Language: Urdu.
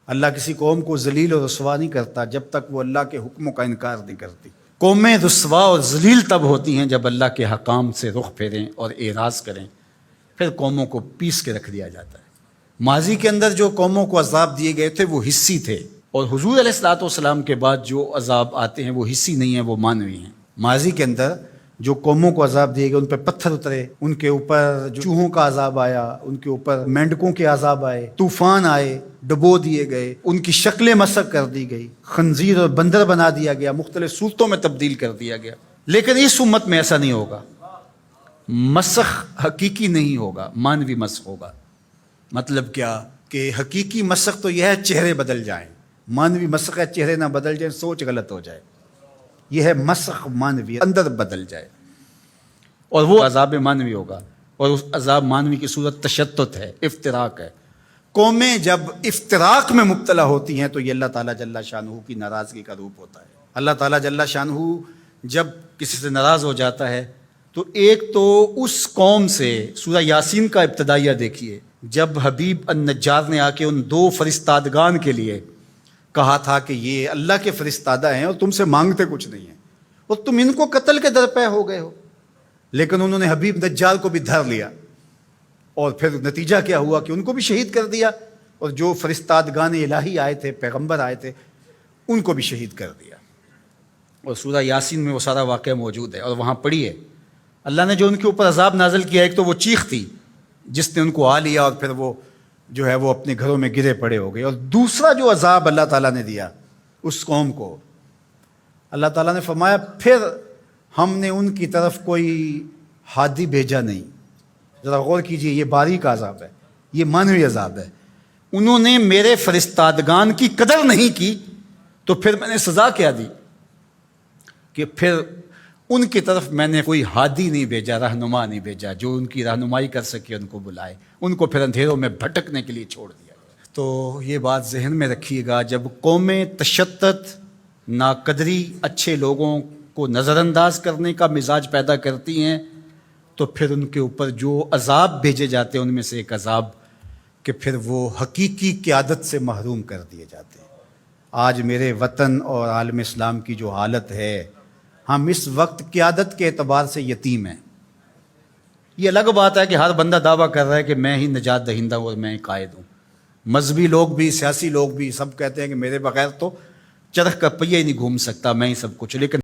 اللہ کسی قوم کو ذلیل اور رسوا نہیں کرتا جب تک وہ اللہ کے حکموں کا انکار نہیں کرتی۔ قومیں رسوا اور ذلیل تب ہوتی ہیں جب اللہ کے حکام سے رخ پھیریں اور اعراض کریں، پھر قوموں کو پیس کے رکھ دیا جاتا ہے۔ ماضی کے اندر جو قوموں کو عذاب دیے گئے تھے وہ حصی تھے، اور حضور علیہ الصلوۃ والسلام کے بعد جو عذاب آتے ہیں وہ حصی نہیں ہیں، وہ معنوی ہیں۔ ماضی کے اندر جو قوموں کو عذاب دیے گئے ان پہ پتھر اترے، ان کے اوپر جو چوہوں کا عذاب آیا، ان کے اوپر مینڈکوں کے عذاب آئے، طوفان آئے، ڈبو دیے گئے، ان کی شکلیں مسخ کر دی گئی، خنزیر اور بندر بنا دیا گیا، مختلف صورتوں میں تبدیل کر دیا گیا۔ لیکن اس امت میں ایسا نہیں ہوگا، مسخ حقیقی نہیں ہوگا، مانوی مسخ ہوگا۔ مطلب کیا کہ حقیقی مسخ تو یہ ہے چہرے بدل جائیں، مانوی مسخ ہے چہرے نہ بدل جائیں، سوچ غلط ہو جائے۔ یہ ہے مسخ مانوی، اندر بدل جائے، اور وہ عذاب مانوی ہوگا، اور اس عذاب مانوی کی صورت تشتت ہے، افتراق ہے۔ قومیں جب افتراق میں مبتلا ہوتی ہیں تو یہ اللہ تعالیٰ جل شانہ کی ناراضگی کا روپ ہوتا ہے۔ اللہ تعالیٰ جل شانہ جب کسی سے ناراض ہو جاتا ہے تو ایک تو اس قوم سے، سورہ یاسین کا ابتدائیہ دیکھیے، جب حبیب النجار نے آ کے ان دو فرستادگان کے لیے کہا تھا کہ یہ اللہ کے فرستادہ ہیں اور تم سے مانگتے کچھ نہیں ہیں، اور تم ان کو قتل کے درپے ہو گئے ہو، لیکن انہوں نے حبیب نجار کو بھی دھر لیا، اور پھر نتیجہ کیا ہوا کہ ان کو بھی شہید کر دیا، اور جو فرستادگان الہی آئے تھے، پیغمبر آئے تھے، ان کو بھی شہید کر دیا۔ اور سورہ یاسین میں وہ سارا واقعہ موجود ہے، اور وہاں پڑھیے اللہ نے جو ان کے اوپر عذاب نازل کیا۔ ایک تو وہ چیخ تھی جس نے ان کو آ لیا، اور پھر وہ جو ہے وہ اپنے گھروں میں گرے پڑے ہو گئے۔ اور دوسرا جو عذاب اللہ تعالیٰ نے دیا اس قوم کو، اللہ تعالیٰ نے فرمایا پھر ہم نے ان کی طرف کوئی ہادی بھیجا نہیں۔ ذرا غور کیجئے، یہ باریک عذاب ہے، یہ مانوی عذاب ہے۔ انہوں نے میرے فرستادگان کی قدر نہیں کی تو پھر میں نے سزا کیا دی کہ پھر ان کی طرف میں نے کوئی ہادی نہیں بھیجا، رہنما نہیں بھیجا جو ان کی رہنمائی کر سکے، ان کو بلائے، ان کو پھر اندھیروں میں بھٹکنے کے لیے چھوڑ دیا۔ تو یہ بات ذہن میں رکھیے گا، جب قومیں تشدد، ناقدری، اچھے لوگوں کو نظر انداز کرنے کا مزاج پیدا کرتی ہیں تو پھر ان کے اوپر جو عذاب بھیجے جاتے ہیں ان میں سے ایک عذاب کہ پھر وہ حقیقی قیادت سے محروم کر دیے جاتے ہیں۔ آج میرے وطن اور عالم اسلام کی جو حالت ہے، ہم اس وقت قیادت کے اعتبار سے یتیم ہیں۔ یہ الگ بات ہے کہ ہر بندہ دعویٰ کر رہا ہے کہ میں ہی نجات دہندہ ہوں اور میں ہی قائد ہوں۔ مذہبی لوگ بھی، سیاسی لوگ بھی، سب کہتے ہیں کہ میرے بغیر تو چرخ کا پہیہ ہی نہیں گھوم سکتا، میں ہی سب کچھ، لیکن